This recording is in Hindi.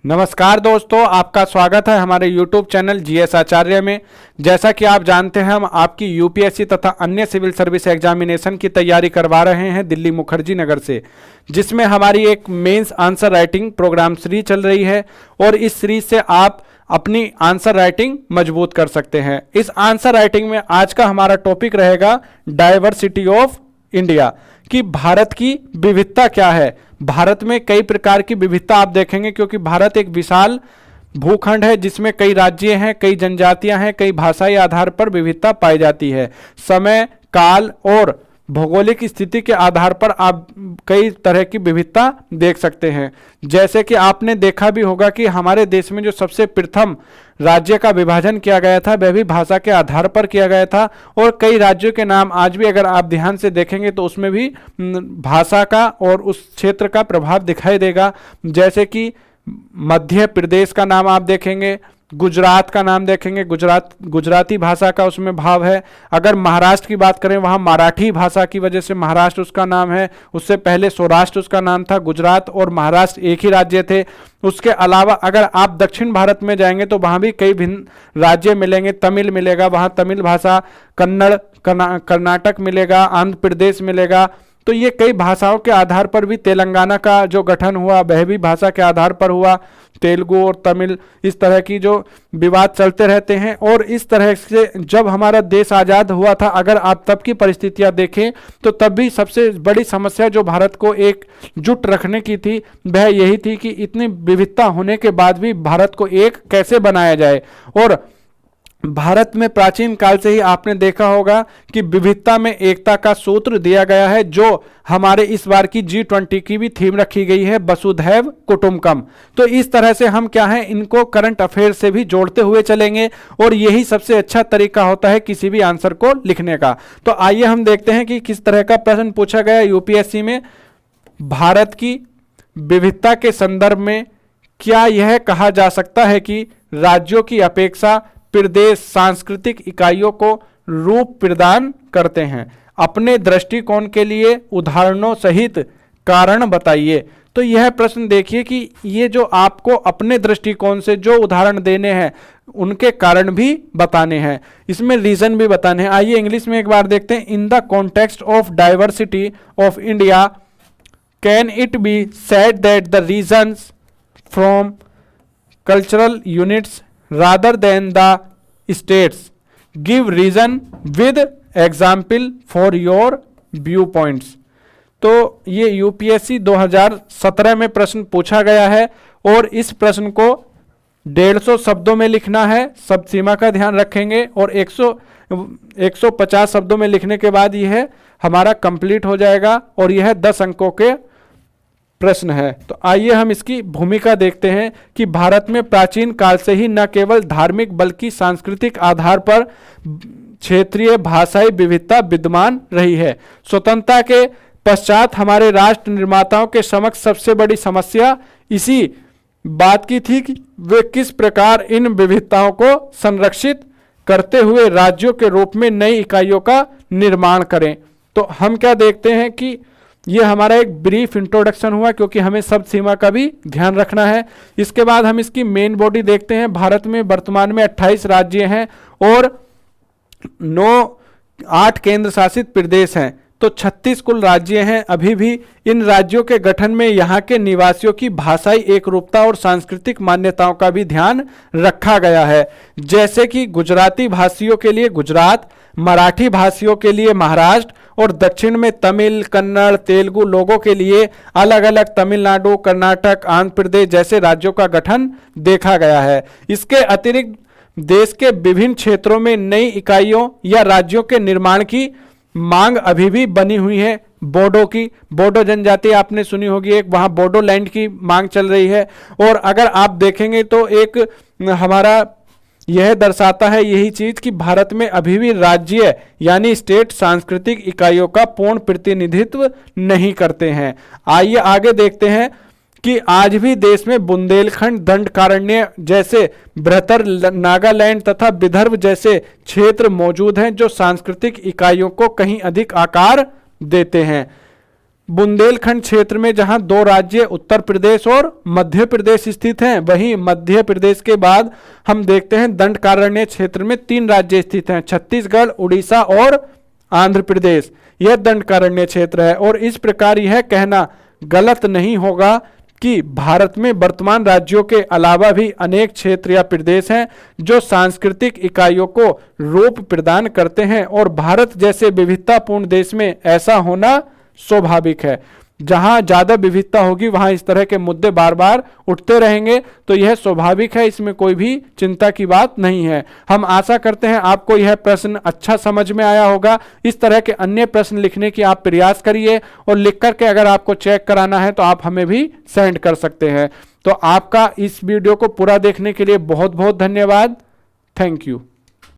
नमस्कार दोस्तों, आपका स्वागत है हमारे YouTube चैनल जीएस आचार्य में। जैसा कि आप जानते हैं, हम आपकी यूपीएससी तथा अन्य सिविल सर्विस एग्जामिनेशन की तैयारी करवा रहे हैं दिल्ली मुखर्जी नगर से, जिसमें हमारी एक mains answer writing program series चल रही है और इस सीरीज से आप अपनी आंसर राइटिंग मजबूत कर सकते हैं। इस आंसर राइटिंग में आज का हमारा टॉपिक रहेगा डाइवर्सिटी ऑफ इंडिया, कि भारत की विविधता क्या है। भारत में कई प्रकार की विविधता आप देखेंगे, क्योंकि भारत एक विशाल भूखंड है जिसमें कई राज्य हैं, कई जनजातियां हैं, कई भाषाई आधार पर विविधता पाई जाती है। समय, काल और भौगोलिक स्थिति के आधार पर आप कई तरह की विविधता देख सकते हैं। जैसे कि आपने देखा भी होगा कि हमारे देश में जो सबसे प्रथम राज्य का विभाजन किया गया था वह भी भाषा के आधार पर किया गया था, और कई राज्यों के नाम आज भी अगर आप ध्यान से देखेंगे तो उसमें भी भाषा का और उस क्षेत्र का प्रभाव दिखाई देगा। जैसे कि मध्य प्रदेश का नाम आप देखेंगे, गुजरात का नाम देखेंगे, गुजराती भाषा का उसमें भाव है। अगर महाराष्ट्र की बात करें, वहाँ मराठी भाषा की वजह से महाराष्ट्र उसका नाम है। उससे पहले सौराष्ट्र उसका नाम था। गुजरात और महाराष्ट्र एक ही राज्य थे। उसके अलावा अगर आप दक्षिण भारत में जाएंगे तो वहाँ भी कई भिन्न राज्य मिलेंगे। तमिल मिलेगा, वहाँ तमिल भाषा, कन्नड़ कर्नाटक मिलेगा, आंध्र प्रदेश मिलेगा। तो ये कई भाषाओं के आधार पर भी तेलंगाना का जो गठन हुआ वह भी भाषा के आधार पर हुआ। तेलुगु और तमिल, इस तरह की जो विवाद चलते रहते हैं। और इस तरह से जब हमारा देश आज़ाद हुआ था, अगर आप तब की परिस्थितियां देखें तो तब भी सबसे बड़ी समस्या जो भारत को एकजुट रखने की थी वह यही थी कि इतनी विविधता होने के बाद भी भारत को एक कैसे बनाया जाए। और भारत में प्राचीन काल से ही आपने देखा होगा कि विविधता में एकता का सूत्र दिया गया है, जो हमारे इस बार की G20 की भी थीम रखी गई है, वसुधैव कुटुंबकम। तो इस तरह से हम क्या है, इनको करंट अफेयर से भी जोड़ते हुए चलेंगे और यही सबसे अच्छा तरीका होता है किसी भी आंसर को लिखने का। तो आइए हम देखते हैं कि किस तरह का प्रश्न पूछा गया यूपीएससी में। भारत की विविधता के संदर्भ में क्या यह कहा जा सकता है कि राज्यों की अपेक्षा प्रदेश सांस्कृतिक इकाइयों को रूप प्रदान करते हैं? अपने दृष्टिकोण के लिए उदाहरणों सहित कारण बताइए। तो यह प्रश्न देखिए कि ये जो आपको अपने दृष्टिकोण से जो उदाहरण देने हैं उनके कारण भी बताने हैं, इसमें रीजन भी बताने हैं। आइए इंग्लिश में एक बार देखते हैं। In the context of diversity of India can it be said that the regions from cultural units rather than the states? Give reason with example for your viewpoints। तो ये यूपीएससी 2017 में प्रश्न पूछा गया है और इस प्रश्न को 150 शब्दों में लिखना है। शब्द सीमा का ध्यान रखेंगे और 150 शब्दों में लिखने के बाद यह हमारा कंप्लीट हो जाएगा और यह 10 अंकों के प्रश्न है। तो आइए हम इसकी भूमिका देखते हैं कि भारत में प्राचीन काल से ही न केवल धार्मिक बल्कि सांस्कृतिक आधार पर क्षेत्रीय भाषाई विविधता विद्यमान रही है। स्वतंत्रता के पश्चात हमारे राष्ट्र निर्माताओं के समक्ष सबसे बड़ी समस्या इसी बात की थी कि वे किस प्रकार इन विविधताओं को संरक्षित करते हुए राज्यों के रूप में नई इकाइयों का निर्माण करें। तो हम क्या देखते हैं कि ये हमारा एक ब्रीफ इंट्रोडक्शन हुआ, क्योंकि हमें शब्द सीमा का भी ध्यान रखना है। इसके बाद हम इसकी मेन बॉडी देखते हैं। भारत में वर्तमान में 28 राज्य हैं और 8 केंद्र शासित प्रदेश हैं। तो 36 कुल राज्य हैं। अभी भी इन राज्यों के गठन में यहाँ के निवासियों की भाषाई एकरूपता और सांस्कृतिक मान्यताओं का भी ध्यान रखा गया है। जैसे कि गुजराती भाषियों के लिए गुजरात, मराठी भाषियों के लिए महाराष्ट्र और दक्षिण में तमिल, कन्नड़, तेलुगु लोगों के लिए अलग अलग तमिलनाडु, कर्नाटक, आंध्र प्रदेश जैसे राज्यों का गठन देखा गया है। इसके अतिरिक्त देश के विभिन्न क्षेत्रों में नई इकाइयों या राज्यों के निर्माण की मांग अभी भी बनी हुई है। बोडो जनजाति आपने सुनी होगी, एक वहां बोडोलैंड की मांग चल रही है। और अगर आप देखेंगे तो एक हमारा यह दर्शाता है यही चीज कि भारत में अभी भी राज्य यानी स्टेट सांस्कृतिक इकाइयों का पूर्ण प्रतिनिधित्व नहीं करते हैं। आइए आगे देखते हैं कि आज भी देश में बुंदेलखंड, दंडकारण्य जैसे बृहत्तर नागालैंड तथा विदर्भ जैसे क्षेत्र मौजूद हैं जो सांस्कृतिक इकाइयों को कहीं अधिक आकार देते हैं। बुंदेलखंड क्षेत्र में जहां 2 राज्य उत्तर प्रदेश और मध्य प्रदेश स्थित हैं, वहीं मध्य प्रदेश के बाद हम देखते हैं दंडकारण्य क्षेत्र में 3 राज्य स्थित हैं, छत्तीसगढ़, उड़ीसा और आंध्र प्रदेश। यह दंडकारण्य क्षेत्र है। और इस प्रकार यह कहना गलत नहीं होगा कि भारत में वर्तमान राज्यों के अलावा भी अनेक क्षेत्र या प्रदेश हैं जो सांस्कृतिक इकाइयों को रूप प्रदान करते हैं, और भारत जैसे विविधतापूर्ण देश में ऐसा होना स्वाभाविक है। जहां ज्यादा विविधता होगी वहां इस तरह के मुद्दे बार बार उठते रहेंगे, तो यह स्वाभाविक है, इसमें कोई भी चिंता की बात नहीं है। हम आशा करते हैं आपको यह प्रश्न अच्छा समझ में आया होगा। इस तरह के अन्य प्रश्न लिखने की आप प्रयास करिए, और लिख करके अगर आपको चेक कराना है तो आप हमें भी सेंड कर सकते हैं। तो आपका इस वीडियो को पूरा देखने के लिए बहुत बहुत धन्यवाद। Thank you.